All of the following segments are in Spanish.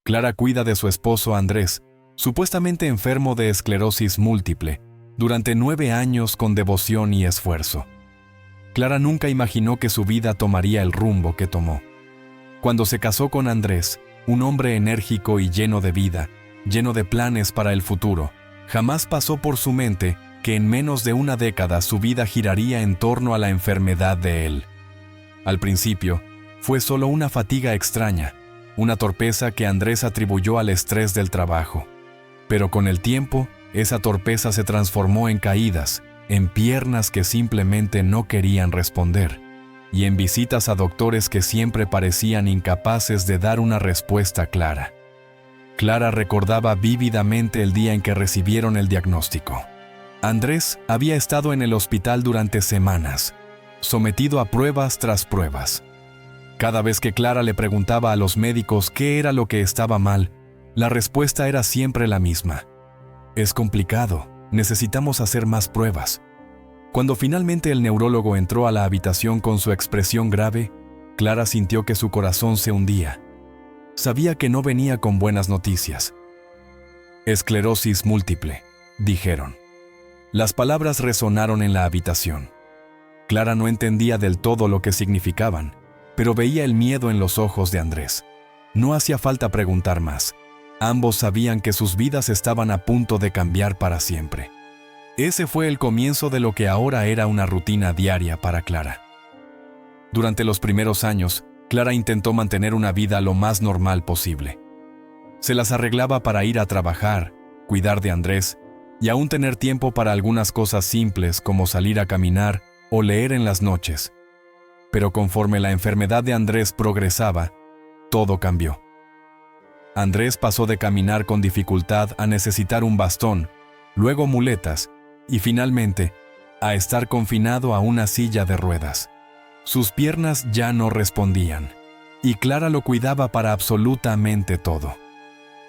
Clara cuida de su esposo Andrés, supuestamente enfermo de esclerosis múltiple, durante 9 años con devoción y esfuerzo. Clara nunca imaginó que su vida tomaría el rumbo que tomó. Cuando se casó con Andrés, un hombre enérgico y lleno de vida, lleno de planes para el futuro, jamás pasó por su mente que en menos de una década su vida giraría en torno a la enfermedad de él. Al principio, fue solo una fatiga extraña, una torpeza que Andrés atribuyó al estrés del trabajo. Pero con el tiempo, esa torpeza se transformó en caídas, en piernas que simplemente no querían responder, y en visitas a doctores que siempre parecían incapaces de dar una respuesta clara. Clara recordaba vívidamente el día en que recibieron el diagnóstico. Andrés había estado en el hospital durante semanas, sometido a pruebas tras pruebas. Cada vez que Clara le preguntaba a los médicos qué era lo que estaba mal, la respuesta era siempre la misma. Es complicado, necesitamos hacer más pruebas. Cuando finalmente el neurólogo entró a la habitación con su expresión grave, Clara sintió que su corazón se hundía. Sabía que no venía con buenas noticias. Esclerosis múltiple, dijeron. Las palabras resonaron en la habitación. Clara no entendía del todo lo que significaban, pero veía el miedo en los ojos de Andrés. No hacía falta preguntar más. Ambos sabían que sus vidas estaban a punto de cambiar para siempre. Ese fue el comienzo de lo que ahora era una rutina diaria para Clara. Durante los primeros años, Clara intentó mantener una vida lo más normal posible. Se las arreglaba para ir a trabajar, cuidar de Andrés y aún tener tiempo para algunas cosas simples como salir a caminar o leer en las noches. Pero conforme la enfermedad de Andrés progresaba, todo cambió. Andrés pasó de caminar con dificultad a necesitar un bastón, luego muletas y finalmente a estar confinado a una silla de ruedas. Sus piernas ya no respondían, y Clara lo cuidaba para absolutamente todo.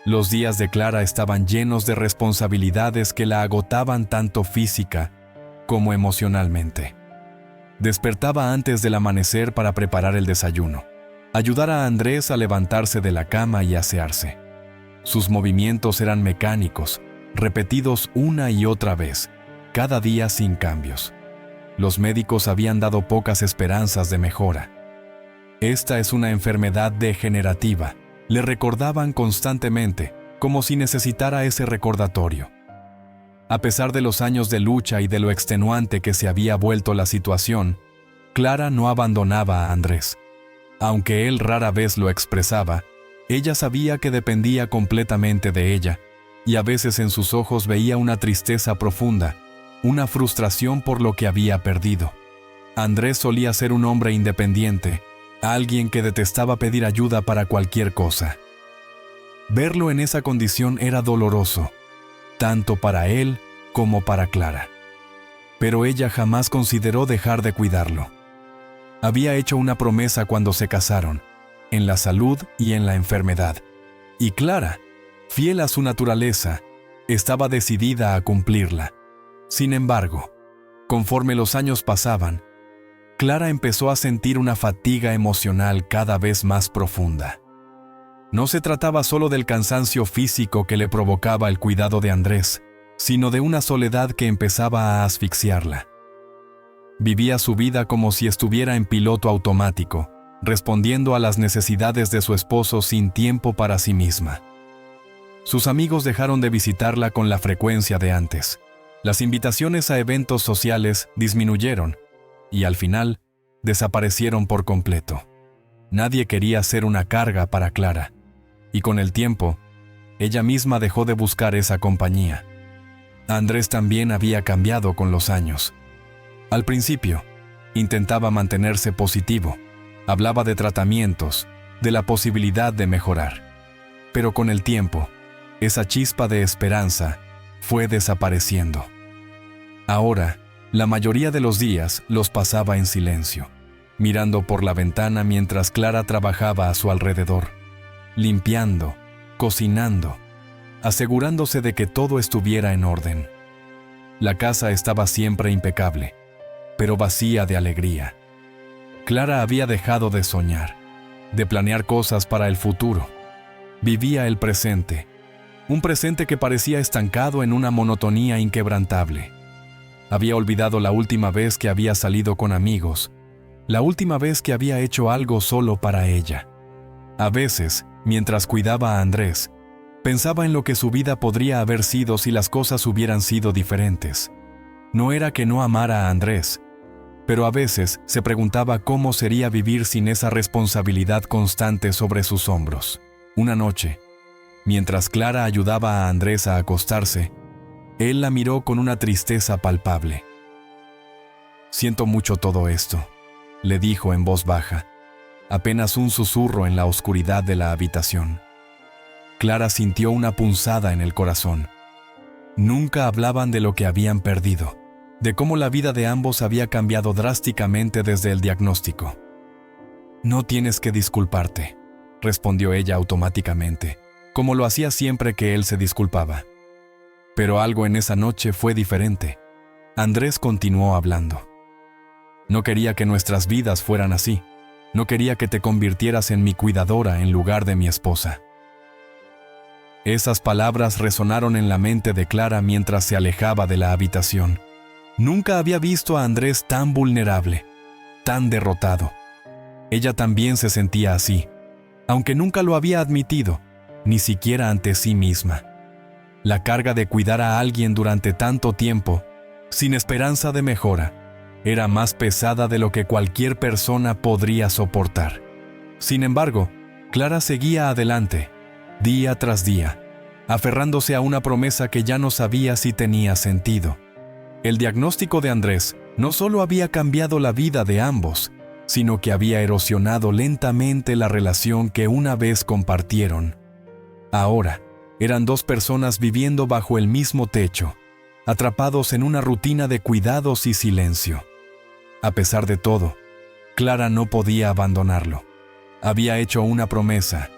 Los días de Clara estaban llenos de responsabilidades que la agotaban tanto física como emocionalmente. Despertaba antes del amanecer para preparar el desayuno, ayudar a Andrés a levantarse de la cama y asearse. Sus movimientos eran mecánicos, repetidos una y otra vez, cada día sin cambios. Los médicos habían dado pocas esperanzas de mejora. Esta es una enfermedad degenerativa, le recordaban constantemente, como si necesitara ese recordatorio. A pesar de los años de lucha y de lo extenuante que se había vuelto la situación, Clara no abandonaba a Andrés. Aunque él rara vez lo expresaba, ella sabía que dependía completamente de ella, y a veces en sus ojos veía una tristeza profunda, una frustración por lo que había perdido. Andrés solía ser un hombre independiente, alguien que detestaba pedir ayuda para cualquier cosa. Verlo en esa condición era doloroso, tanto para él como para Clara. Pero ella jamás consideró dejar de cuidarlo. Había hecho una promesa cuando se casaron, en la salud y en la enfermedad, y Clara, fiel a su naturaleza, estaba decidida a cumplirla. Sin embargo, conforme los años pasaban, Clara empezó a sentir una fatiga emocional cada vez más profunda. No se trataba solo del cansancio físico que le provocaba el cuidado de Andrés, sino de una soledad que empezaba a asfixiarla. Vivía su vida como si estuviera en piloto automático, respondiendo a las necesidades de su esposo sin tiempo para sí misma. Sus amigos dejaron de visitarla con la frecuencia de antes. Las invitaciones a eventos sociales disminuyeron y al final desaparecieron por completo. Nadie quería ser una carga para Clara, y con el tiempo, ella misma dejó de buscar esa compañía. Andrés también había cambiado con los años. Al principio, intentaba mantenerse positivo, hablaba de tratamientos, de la posibilidad de mejorar. Pero con el tiempo, esa chispa de esperanza fue desapareciendo. Ahora, la mayoría de los días los pasaba en silencio, mirando por la ventana mientras Clara trabajaba a su alrededor, limpiando, cocinando, asegurándose de que todo estuviera en orden. La casa estaba siempre impecable, pero vacía de alegría. Clara había dejado de soñar, de planear cosas para el futuro. Vivía el presente, un presente que parecía estancado en una monotonía inquebrantable. Había olvidado la última vez que había salido con amigos, la última vez que había hecho algo solo para ella. A veces, mientras cuidaba a Andrés, pensaba en lo que su vida podría haber sido si las cosas hubieran sido diferentes. No era que no amara a Andrés, pero a veces se preguntaba cómo sería vivir sin esa responsabilidad constante sobre sus hombros. Una noche, mientras Clara ayudaba a Andrés a acostarse, él la miró con una tristeza palpable. «Siento mucho todo esto», le dijo en voz baja, apenas un susurro en la oscuridad de la habitación. Clara sintió una punzada en el corazón. Nunca hablaban de lo que habían perdido, de cómo la vida de ambos había cambiado drásticamente desde el diagnóstico. «No tienes que disculparte», respondió ella automáticamente, como lo hacía siempre que él se disculpaba. Pero algo en esa noche fue diferente. Andrés continuó hablando. «No quería que nuestras vidas fueran así. No quería que te convirtieras en mi cuidadora en lugar de mi esposa». Esas palabras resonaron en la mente de Clara mientras se alejaba de la habitación. Nunca había visto a Andrés tan vulnerable, tan derrotado. Ella también se sentía así, aunque nunca lo había admitido, ni siquiera ante sí misma. La carga de cuidar a alguien durante tanto tiempo, sin esperanza de mejora, era más pesada de lo que cualquier persona podría soportar. Sin embargo, Clara seguía adelante, día tras día, aferrándose a una promesa que ya no sabía si tenía sentido. El diagnóstico de Andrés no solo había cambiado la vida de ambos, sino que había erosionado lentamente la relación que una vez compartieron. Ahora, eran dos personas viviendo bajo el mismo techo, atrapados en una rutina de cuidados y silencio. A pesar de todo, Clara no podía abandonarlo. Había hecho una promesa,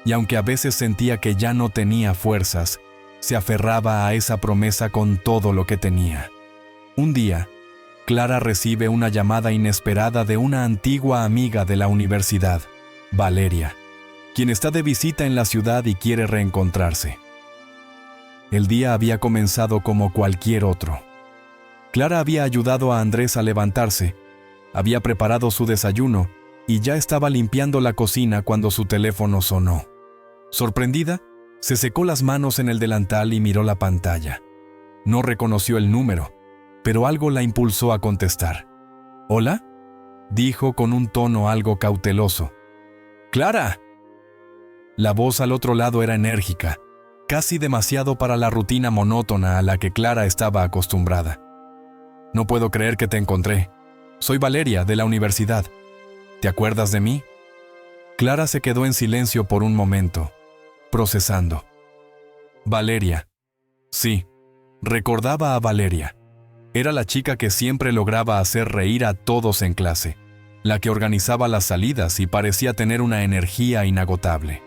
y aunque a veces sentía que ya no tenía fuerzas, se aferraba a esa promesa con todo lo que tenía. Un día, Clara recibe una llamada inesperada de una antigua amiga de la universidad, Valeria, quien está de visita en la ciudad y quiere reencontrarse. El día había comenzado como cualquier otro. Clara había ayudado a Andrés a levantarse, había preparado su desayuno y ya estaba limpiando la cocina cuando su teléfono sonó. Sorprendida, se secó las manos en el delantal y miró la pantalla. No reconoció el número, pero algo la impulsó a contestar. «¿Hola?», dijo con un tono algo cauteloso. «¡Clara!». La voz al otro lado era enérgica, casi demasiado para la rutina monótona a la que Clara estaba acostumbrada. «No puedo creer que te encontré. Soy Valeria, de la universidad. ¿Te acuerdas de mí?». Clara se quedó en silencio por un momento, procesando. Valeria. Sí, recordaba a Valeria. Era la chica que siempre lograba hacer reír a todos en clase, la que organizaba las salidas y parecía tener una energía inagotable.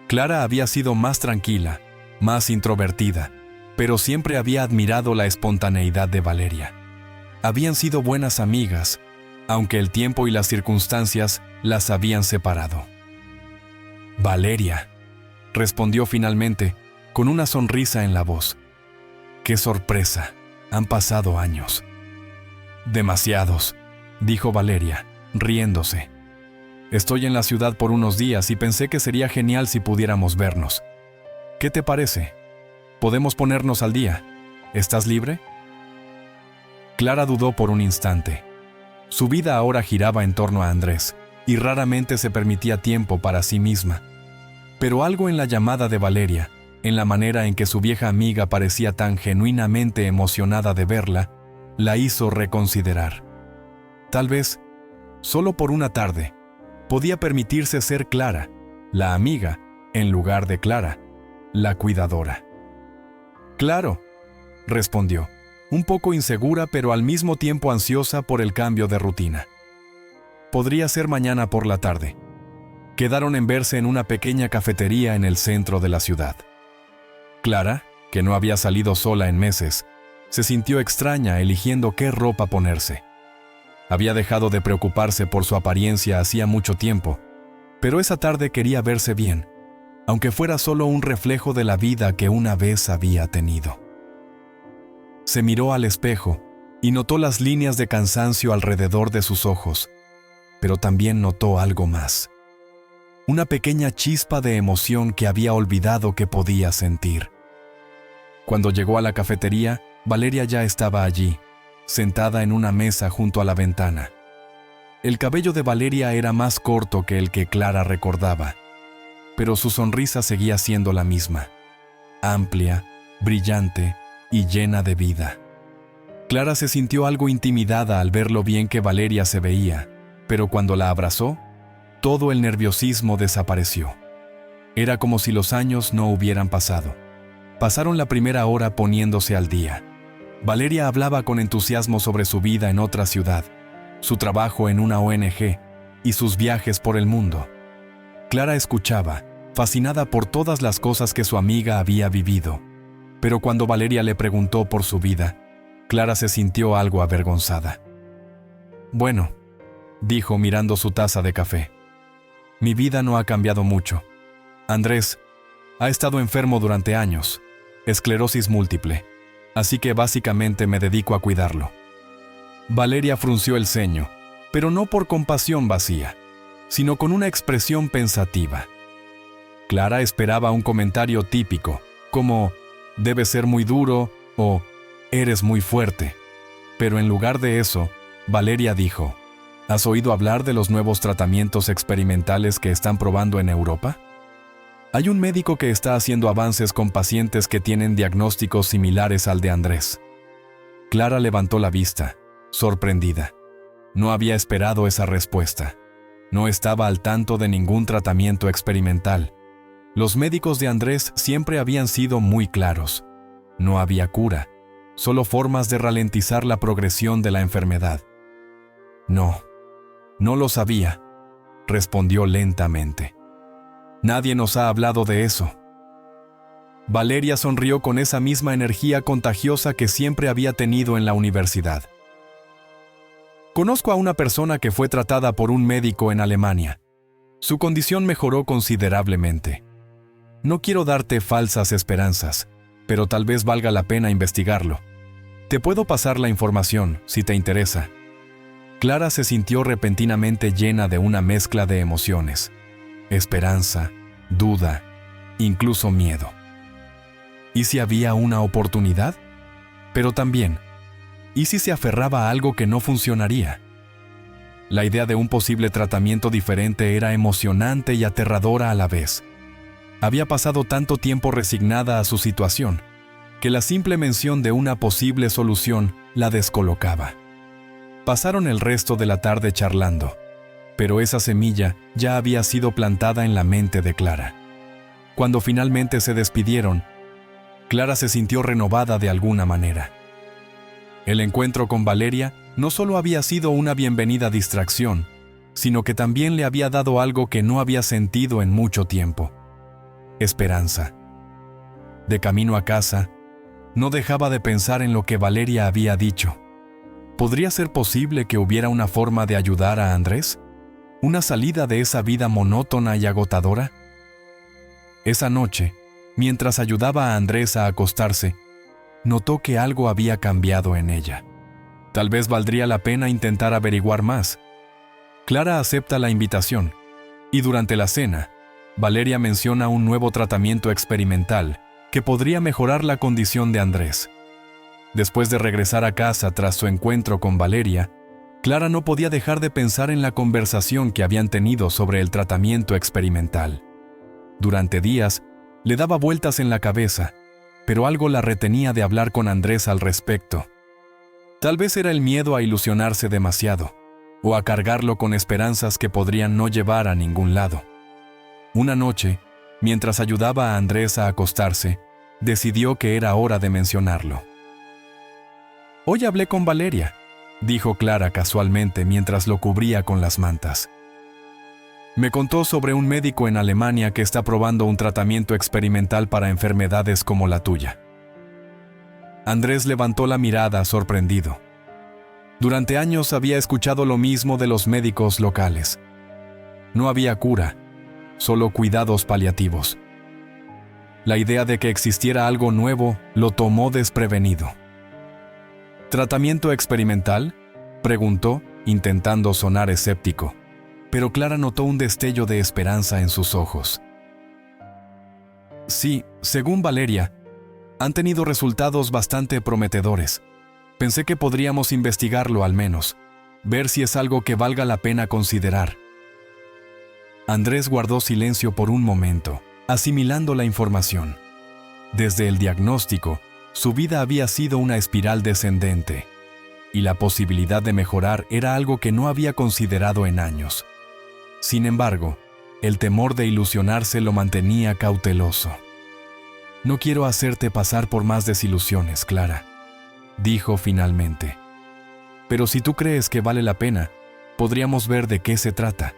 Clara había sido más tranquila, más introvertida, pero siempre había admirado la espontaneidad de Valeria. Habían sido buenas amigas, aunque el tiempo y las circunstancias las habían separado. «Valeria», respondió finalmente, con una sonrisa en la voz. «Qué sorpresa, han pasado años». «Demasiados», dijo Valeria, riéndose. «Estoy en la ciudad por unos días y pensé que sería genial si pudiéramos vernos. ¿Qué te parece? Podemos ponernos al día. ¿Estás libre?». Clara dudó por un instante. Su vida ahora giraba en torno a Andrés, y raramente se permitía tiempo para sí misma. Pero algo en la llamada de Valeria, en la manera en que su vieja amiga parecía tan genuinamente emocionada de verla, la hizo reconsiderar. Tal vez, solo por una tarde, podía permitirse ser Clara, la amiga, en lugar de Clara, la cuidadora. «Claro», respondió, un poco insegura pero al mismo tiempo ansiosa por el cambio de rutina. «Podría ser mañana por la tarde». Quedaron en verse en una pequeña cafetería en el centro de la ciudad. Clara, que no había salido sola en meses, se sintió extraña eligiendo qué ropa ponerse. Había dejado de preocuparse por su apariencia hacía mucho tiempo, pero esa tarde quería verse bien, aunque fuera solo un reflejo de la vida que una vez había tenido. Se miró al espejo y notó las líneas de cansancio alrededor de sus ojos, pero también notó algo más. Una pequeña chispa de emoción que había olvidado que podía sentir. Cuando llegó a la cafetería, Valeria ya estaba allí, sentada en una mesa junto a la ventana. El cabello de Valeria era más corto que el que Clara recordaba, pero su sonrisa seguía siendo la misma, amplia, brillante y llena de vida. Clara se sintió algo intimidada al ver lo bien que Valeria se veía, pero cuando la abrazó, todo el nerviosismo desapareció. Era como si los años no hubieran pasado. Pasaron la primera hora poniéndose al día. Valeria hablaba con entusiasmo sobre su vida en otra ciudad, su trabajo en una ONG y sus viajes por el mundo. Clara escuchaba, fascinada por todas las cosas que su amiga había vivido. Pero cuando Valeria le preguntó por su vida, Clara se sintió algo avergonzada. «Bueno», dijo mirando su taza de café, «mi vida no ha cambiado mucho. Andrés ha estado enfermo durante años, esclerosis múltiple, así que básicamente me dedico a cuidarlo». Valeria frunció el ceño, pero no por compasión vacía, sino con una expresión pensativa. Clara esperaba un comentario típico, como «debe ser muy duro» o «eres muy fuerte». Pero en lugar de eso, Valeria dijo, «¿Has oído hablar de los nuevos tratamientos experimentales que están probando en Europa? Hay un médico que está haciendo avances con pacientes que tienen diagnósticos similares al de Andrés». Clara levantó la vista, sorprendida. No había esperado esa respuesta. No estaba al tanto de ningún tratamiento experimental. Los médicos de Andrés siempre habían sido muy claros. No había cura, solo formas de ralentizar la progresión de la enfermedad. No lo sabía, respondió lentamente. Nadie nos ha hablado de eso. Valeria sonrió con esa misma energía contagiosa que siempre había tenido en la universidad. Conozco a una persona que fue tratada por un médico en Alemania. Su condición mejoró considerablemente. No quiero darte falsas esperanzas, pero tal vez valga la pena investigarlo. Te puedo pasar la información, si te interesa. Clara se sintió repentinamente llena de una mezcla de emociones. Esperanza, duda, incluso miedo. ¿Y si había una oportunidad? Pero también, ¿y si se aferraba a algo que no funcionaría? La idea de un posible tratamiento diferente era emocionante y aterradora a la vez. Había pasado tanto tiempo resignada a su situación, que la simple mención de una posible solución la descolocaba. Pasaron el resto de la tarde charlando, pero esa semilla ya había sido plantada en la mente de Clara. Cuando finalmente se despidieron, Clara se sintió renovada de alguna manera. El encuentro con Valeria no solo había sido una bienvenida distracción, sino que también le había dado algo que no había sentido en mucho tiempo: esperanza. De camino a casa, no dejaba de pensar en lo que Valeria había dicho. ¿Podría ser posible que hubiera una forma de ayudar a Andrés? ¿Una salida de esa vida monótona y agotadora? Esa noche, mientras ayudaba a Andrés a acostarse, notó que algo había cambiado en ella. Tal vez valdría la pena intentar averiguar más. Clara acepta la invitación, y durante la cena, Valeria menciona un nuevo tratamiento experimental que podría mejorar la condición de Andrés. Después de regresar a casa tras su encuentro con Valeria, Clara no podía dejar de pensar en la conversación que habían tenido sobre el tratamiento experimental. Durante días, le daba vueltas en la cabeza, pero algo la retenía de hablar con Andrés al respecto. Tal vez era el miedo a ilusionarse demasiado, o a cargarlo con esperanzas que podrían no llevar a ningún lado. Una noche, mientras ayudaba a Andrés a acostarse, decidió que era hora de mencionarlo. «Hoy hablé con Valeria», dijo Clara casualmente mientras lo cubría con las mantas. «Me contó sobre un médico en Alemania que está probando un tratamiento experimental para enfermedades como la tuya». Andrés levantó la mirada sorprendido. Durante años había escuchado lo mismo de los médicos locales. No había cura, solo cuidados paliativos. La idea de que existiera algo nuevo lo tomó desprevenido. ¿Tratamiento experimental?, preguntó, intentando sonar escéptico, pero Clara notó un destello de esperanza en sus ojos. Sí, según Valeria, han tenido resultados bastante prometedores. Pensé que podríamos investigarlo al menos, ver si es algo que valga la pena considerar. Andrés guardó silencio por un momento, asimilando la información. Desde el diagnóstico, su vida había sido una espiral descendente, y la posibilidad de mejorar era algo que no había considerado en años. Sin embargo, el temor de ilusionarse lo mantenía cauteloso. «No quiero hacerte pasar por más desilusiones, Clara», dijo finalmente. «Pero si tú crees que vale la pena, podríamos ver de qué se trata».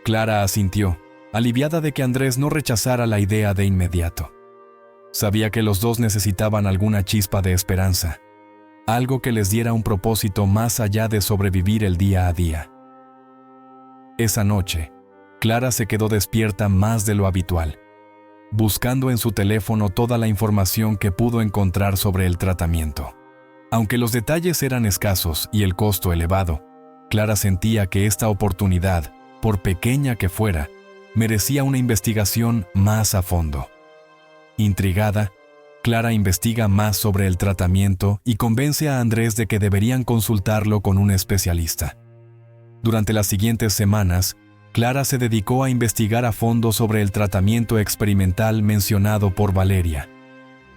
Clara asintió, aliviada de que Andrés no rechazara la idea de inmediato. Sabía que los dos necesitaban alguna chispa de esperanza, algo que les diera un propósito más allá de sobrevivir el día a día. Esa noche, Clara se quedó despierta más de lo habitual, buscando en su teléfono toda la información que pudo encontrar sobre el tratamiento. Aunque los detalles eran escasos y el costo elevado, Clara sentía que esta oportunidad, por pequeña que fuera, merecía una investigación más a fondo. Intrigada, Clara investiga más sobre el tratamiento y convence a Andrés de que deberían consultarlo con un especialista. Durante las siguientes semanas, Clara se dedicó a investigar a fondo sobre el tratamiento experimental mencionado por Valeria.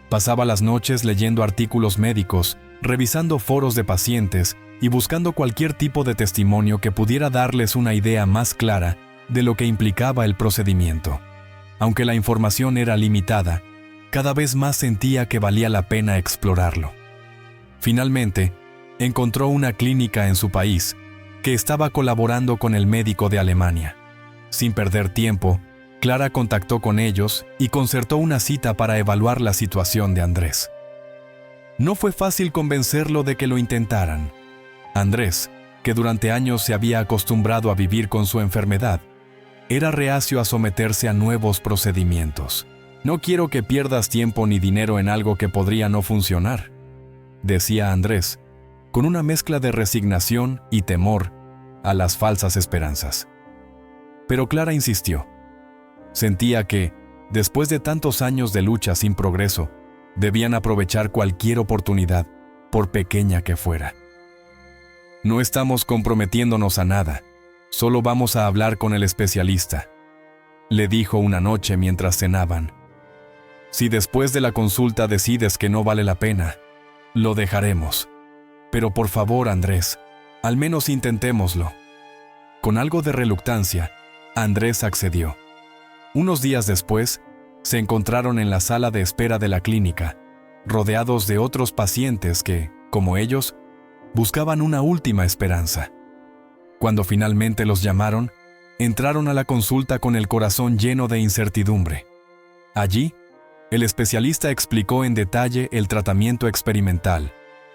Pasaba las noches leyendo artículos médicos, revisando foros de pacientes y buscando cualquier tipo de testimonio que pudiera darles una idea más clara de lo que implicaba el procedimiento. Aunque la información era limitada, cada vez más sentía que valía la pena explorarlo. Finalmente, encontró una clínica en su país que estaba colaborando con el médico de Alemania. Sin perder tiempo, Clara contactó con ellos y concertó una cita para evaluar la situación de Andrés. No fue fácil convencerlo de que lo intentaran. Andrés, que durante años se había acostumbrado a vivir con su enfermedad, era reacio a someterse a nuevos procedimientos. «No quiero que pierdas tiempo ni dinero en algo que podría no funcionar», decía Andrés, con una mezcla de resignación y temor a las falsas esperanzas. Pero Clara insistió. Sentía que, después de tantos años de lucha sin progreso, debían aprovechar cualquier oportunidad, por pequeña que fuera. «No estamos comprometiéndonos a nada, solo vamos a hablar con el especialista», le dijo una noche mientras cenaban. «Si después de la consulta decides que no vale la pena, lo dejaremos. Pero por favor, Andrés, al menos intentémoslo». Con algo de reluctancia, Andrés accedió. Unos días después, se encontraron en la sala de espera de la clínica, rodeados de otros pacientes que, como ellos, buscaban una última esperanza. Cuando finalmente los llamaron, entraron a la consulta con el corazón lleno de incertidumbre. Allí, el especialista explicó en detalle el tratamiento experimental,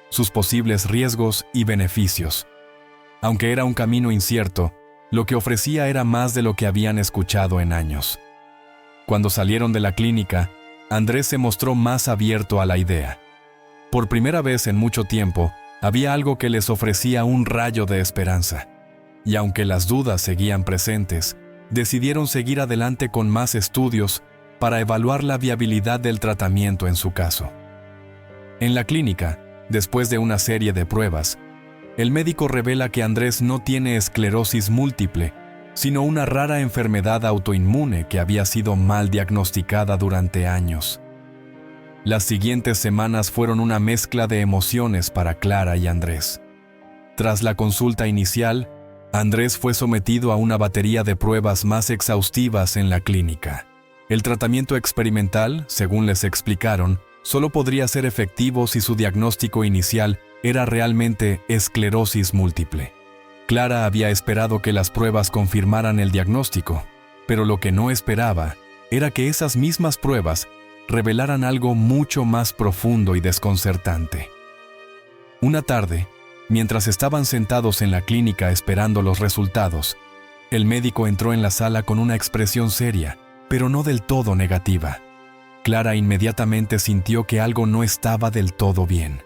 sus posibles riesgos y beneficios. Aunque era un camino incierto, lo que ofrecía era más de lo que habían escuchado en años. Cuando salieron de la clínica, Andrés se mostró más abierto a la idea. Por primera vez en mucho tiempo, había algo que les ofrecía un rayo de esperanza. Y aunque las dudas seguían presentes, decidieron seguir adelante con más estudios para evaluar la viabilidad del tratamiento en su caso. En la clínica, después de una serie de pruebas, el médico revela que Andrés no tiene esclerosis múltiple, sino una rara enfermedad autoinmune que había sido mal diagnosticada durante años. Las siguientes semanas fueron una mezcla de emociones para Clara y Andrés. Tras la consulta inicial, Andrés fue sometido a una batería de pruebas más exhaustivas en la clínica. El tratamiento experimental, según les explicaron, solo podría ser efectivo si su diagnóstico inicial era realmente esclerosis múltiple. Clara había esperado que las pruebas confirmaran el diagnóstico, pero lo que no esperaba era que esas mismas pruebas revelaran algo mucho más profundo y desconcertante. Una tarde, mientras estaban sentados en la clínica esperando los resultados, el médico entró en la sala con una expresión seria, pero no del todo negativa. Clara inmediatamente sintió que algo no estaba del todo bien.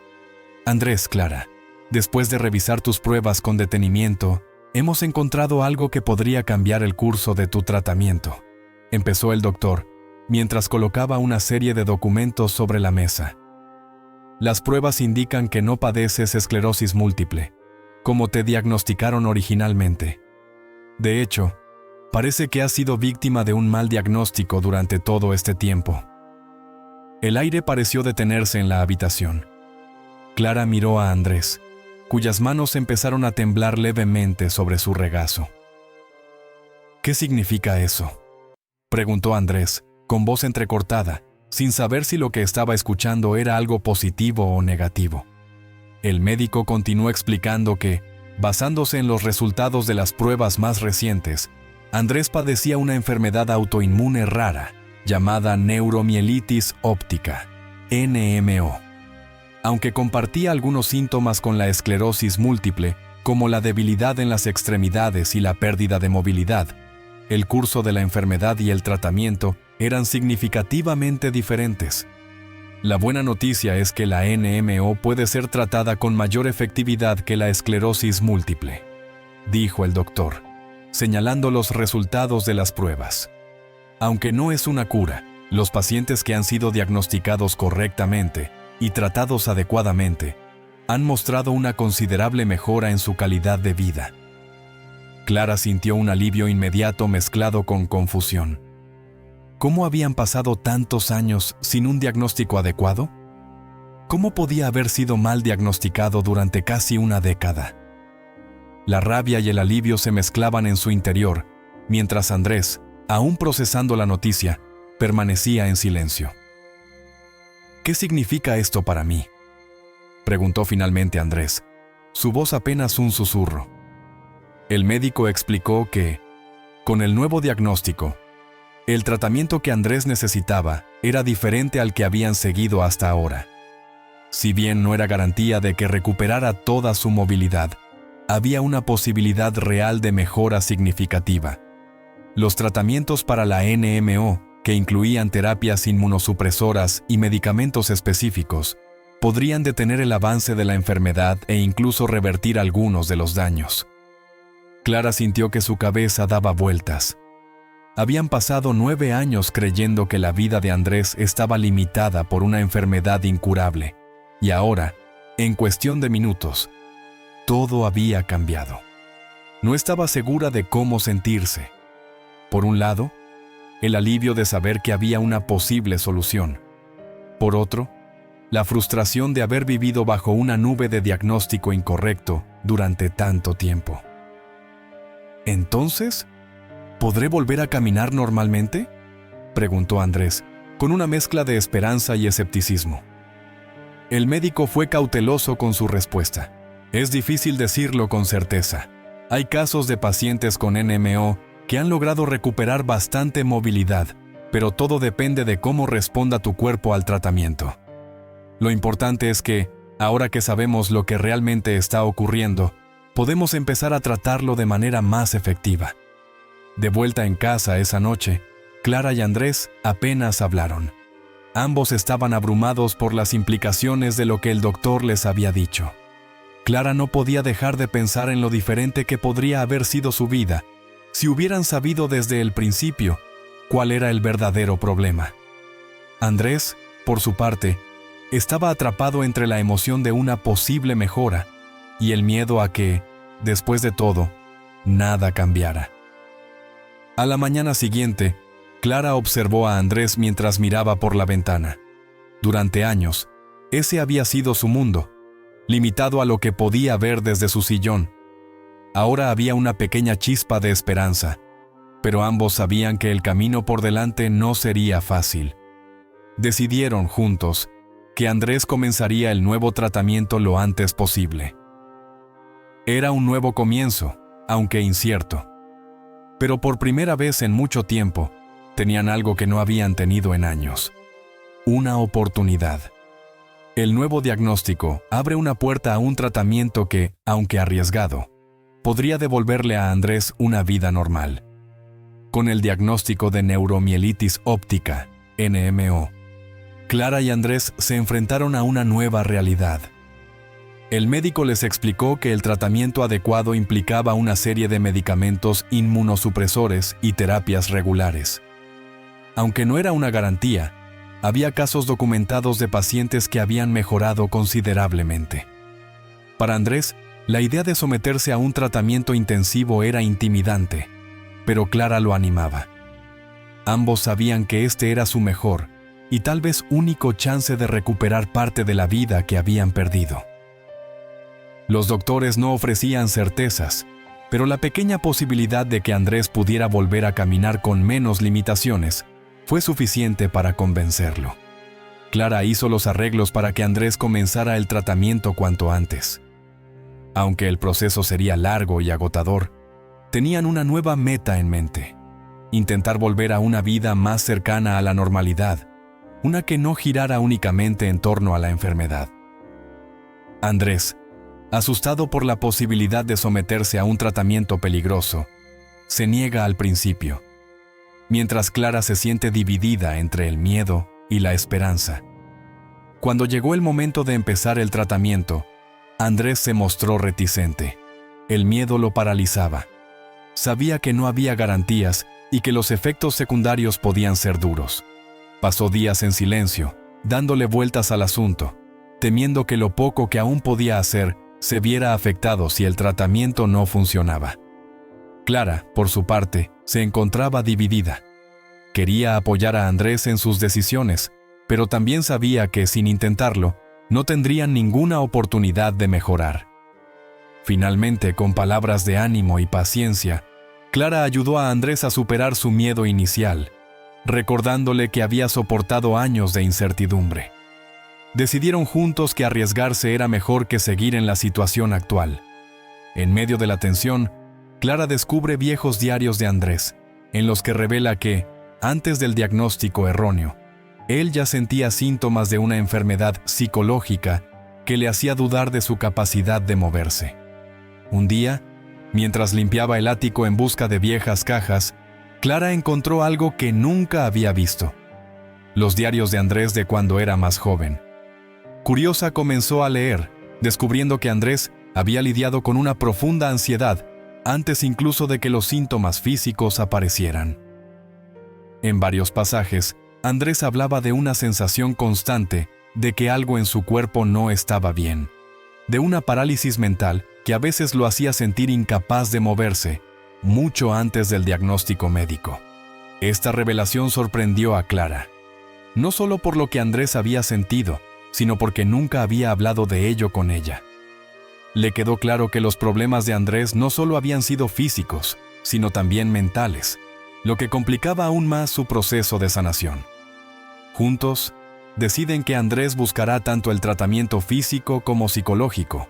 Andrés, Clara, después de revisar tus pruebas con detenimiento, hemos encontrado algo que podría cambiar el curso de tu tratamiento, empezó el doctor, mientras colocaba una serie de documentos sobre la mesa. Las pruebas indican que no padeces esclerosis múltiple, como te diagnosticaron originalmente. De hecho, parece que has sido víctima de un mal diagnóstico durante todo este tiempo. El aire pareció detenerse en la habitación. Clara miró a Andrés, cuyas manos empezaron a temblar levemente sobre su regazo. ¿Qué significa eso?, preguntó Andrés, con voz entrecortada, sin saber si lo que estaba escuchando era algo positivo o negativo. El médico continuó explicando que, basándose en los resultados de las pruebas más recientes, Andrés padecía una enfermedad autoinmune rara, llamada neuromielitis óptica, NMO. Aunque compartía algunos síntomas con la esclerosis múltiple, como la debilidad en las extremidades y la pérdida de movilidad, el curso de la enfermedad y el tratamiento eran significativamente diferentes. La buena noticia es que la NMO puede ser tratada con mayor efectividad que la esclerosis múltiple, dijo el doctor, señalando los resultados de las pruebas. Aunque no es una cura, los pacientes que han sido diagnosticados correctamente y tratados adecuadamente han mostrado una considerable mejora en su calidad de vida. Clara sintió un alivio inmediato mezclado con confusión. ¿Cómo habían pasado tantos años sin un diagnóstico adecuado? ¿Cómo podía haber sido mal diagnosticado durante casi una década? La rabia y el alivio se mezclaban en su interior, mientras Andrés, aún procesando la noticia, permanecía en silencio. ¿Qué significa esto para mí?, preguntó finalmente Andrés, su voz apenas un susurro. El médico explicó que, con el nuevo diagnóstico, el tratamiento que Andrés necesitaba era diferente al que habían seguido hasta ahora. Si bien no era garantía de que recuperara toda su movilidad, había una posibilidad real de mejora significativa. Los tratamientos para la NMO, que incluían terapias inmunosupresoras y medicamentos específicos, podrían detener el avance de la enfermedad e incluso revertir algunos de los daños. Clara sintió que su cabeza daba vueltas. Habían pasado 9 años creyendo que la vida de Andrés estaba limitada por una enfermedad incurable, y ahora, en cuestión de minutos, todo había cambiado. No estaba segura de cómo sentirse. Por un lado, el alivio de saber que había una posible solución. Por otro, la frustración de haber vivido bajo una nube de diagnóstico incorrecto durante tanto tiempo. ¿Entonces, podré volver a caminar normalmente?, preguntó Andrés, con una mezcla de esperanza y escepticismo. El médico fue cauteloso con su respuesta. Es difícil decirlo con certeza. Hay casos de pacientes con NMO que han logrado recuperar bastante movilidad, pero todo depende de cómo responda tu cuerpo al tratamiento. Lo importante es que, ahora que sabemos lo que realmente está ocurriendo, podemos empezar a tratarlo de manera más efectiva. De vuelta en casa esa noche, Clara y Andrés apenas hablaron. Ambos estaban abrumados por las implicaciones de lo que el doctor les había dicho. Clara no podía dejar de pensar en lo diferente que podría haber sido su vida si hubieran sabido desde el principio cuál era el verdadero problema. Andrés, por su parte, estaba atrapado entre la emoción de una posible mejora y el miedo a que, después de todo, nada cambiara. A la mañana siguiente, Clara observó a Andrés mientras miraba por la ventana. Durante años, ese había sido su mundo, limitado a lo que podía ver desde su sillón. Ahora había una pequeña chispa de esperanza, pero ambos sabían que el camino por delante no sería fácil. Decidieron juntos que Andrés comenzaría el nuevo tratamiento lo antes posible. Era un nuevo comienzo, aunque incierto. Pero por primera vez en mucho tiempo, tenían algo que no habían tenido en años: una oportunidad. El nuevo diagnóstico abre una puerta a un tratamiento que, aunque arriesgado, podría devolverle a Andrés una vida normal. Con el diagnóstico de neuromielitis óptica, NMO, Clara y Andrés se enfrentaron a una nueva realidad. El médico les explicó que el tratamiento adecuado implicaba una serie de medicamentos inmunosupresores y terapias regulares. Aunque no era una garantía, había casos documentados de pacientes que habían mejorado considerablemente. Para Andrés, la idea de someterse a un tratamiento intensivo era intimidante, pero Clara lo animaba. Ambos sabían que este era su mejor y tal vez único chance de recuperar parte de la vida que habían perdido. Los doctores no ofrecían certezas, pero la pequeña posibilidad de que Andrés pudiera volver a caminar con menos limitaciones fue suficiente para convencerlo. Clara hizo los arreglos para que Andrés comenzara el tratamiento cuanto antes. Aunque el proceso sería largo y agotador, tenían una nueva meta en mente: intentar volver a una vida más cercana a la normalidad, una que no girara únicamente en torno a la enfermedad. Andrés, asustado por la posibilidad de someterse a un tratamiento peligroso, se niega al principio, mientras Clara se siente dividida entre el miedo y la esperanza. Cuando llegó el momento de empezar el tratamiento, Andrés se mostró reticente. El miedo lo paralizaba. Sabía que no había garantías y que los efectos secundarios podían ser duros. Pasó días en silencio, dándole vueltas al asunto, temiendo que lo poco que aún podía hacer se viera afectado si el tratamiento no funcionaba. Clara, por su parte, se encontraba dividida. Quería apoyar a Andrés en sus decisiones, pero también sabía que, sin intentarlo, no tendrían ninguna oportunidad de mejorar. Finalmente, con palabras de ánimo y paciencia, Clara ayudó a Andrés a superar su miedo inicial, recordándole que había soportado años de incertidumbre. Decidieron juntos que arriesgarse era mejor que seguir en la situación actual. En medio de la tensión, Clara descubre viejos diarios de Andrés, en los que revela que, antes del diagnóstico erróneo, él ya sentía síntomas de una enfermedad psicológica que le hacía dudar de su capacidad de moverse. Un día, mientras limpiaba el ático en busca de viejas cajas, Clara encontró algo que nunca había visto: los diarios de Andrés de cuando era más joven. Curiosa, comenzó a leer, descubriendo que Andrés había lidiado con una profunda ansiedad antes incluso de que los síntomas físicos aparecieran. En varios pasajes, Andrés hablaba de una sensación constante de que algo en su cuerpo no estaba bien, de una parálisis mental que a veces lo hacía sentir incapaz de moverse, mucho antes del diagnóstico médico. Esta revelación sorprendió a Clara, no solo por lo que Andrés había sentido, sino porque nunca había hablado de ello con ella. Le quedó claro que los problemas de Andrés no solo habían sido físicos, sino también mentales, lo que complicaba aún más su proceso de sanación. Juntos, deciden que Andrés buscará tanto el tratamiento físico como psicológico,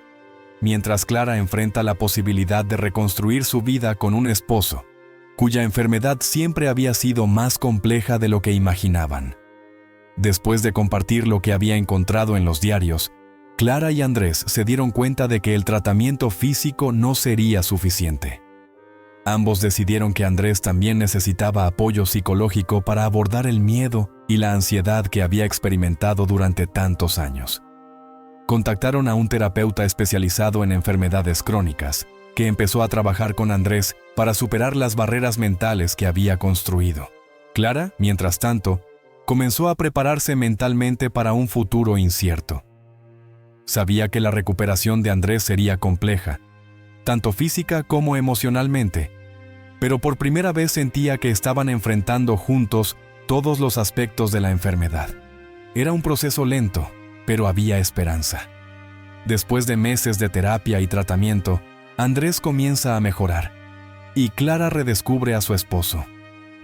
mientras Clara enfrenta la posibilidad de reconstruir su vida con un esposo, cuya enfermedad siempre había sido más compleja de lo que imaginaban. Después de compartir lo que había encontrado en los diarios, Clara y Andrés se dieron cuenta de que el tratamiento físico no sería suficiente. Ambos decidieron que Andrés también necesitaba apoyo psicológico para abordar el miedo y la ansiedad que había experimentado durante tantos años. Contactaron a un terapeuta especializado en enfermedades crónicas, que empezó a trabajar con Andrés para superar las barreras mentales que había construido. Clara, mientras tanto, comenzó a prepararse mentalmente para un futuro incierto. Sabía que la recuperación de Andrés sería compleja, tanto física como emocionalmente, pero por primera vez sentía que estaban enfrentando juntos todos los aspectos de la enfermedad. Era un proceso lento, pero había esperanza. Después de meses de terapia y tratamiento, Andrés comienza a mejorar, y Clara redescubre a su esposo,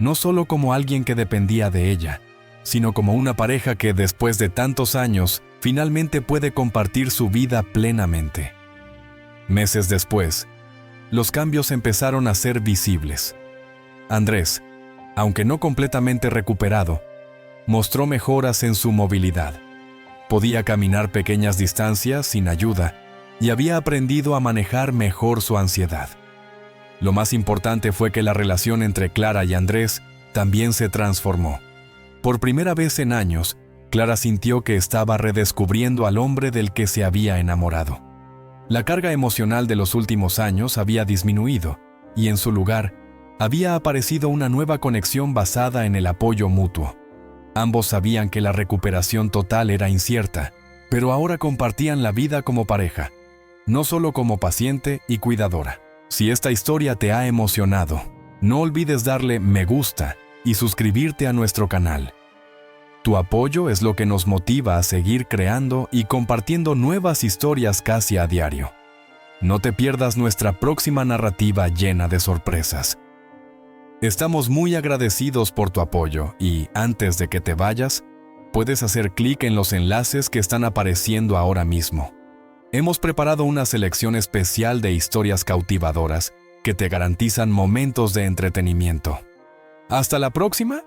no solo como alguien que dependía de ella, sino como una pareja que, después de tantos años, finalmente puede compartir su vida plenamente. Meses después, los cambios empezaron a ser visibles. Andrés, aunque no completamente recuperado, mostró mejoras en su movilidad. Podía caminar pequeñas distancias sin ayuda y había aprendido a manejar mejor su ansiedad. Lo más importante fue que la relación entre Clara y Andrés también se transformó. Por primera vez en años, Clara sintió que estaba redescubriendo al hombre del que se había enamorado. La carga emocional de los últimos años había disminuido, y en su lugar, había aparecido una nueva conexión basada en el apoyo mutuo. Ambos sabían que la recuperación total era incierta, pero ahora compartían la vida como pareja, no solo como paciente y cuidadora. Si esta historia te ha emocionado, no olvides darle me gusta y suscribirte a nuestro canal. Tu apoyo es lo que nos motiva a seguir creando y compartiendo nuevas historias casi a diario. No te pierdas nuestra próxima narrativa llena de sorpresas. Estamos muy agradecidos por tu apoyo y, antes de que te vayas, puedes hacer clic en los enlaces que están apareciendo ahora mismo. Hemos preparado una selección especial de historias cautivadoras que te garantizan momentos de entretenimiento. ¡Hasta la próxima!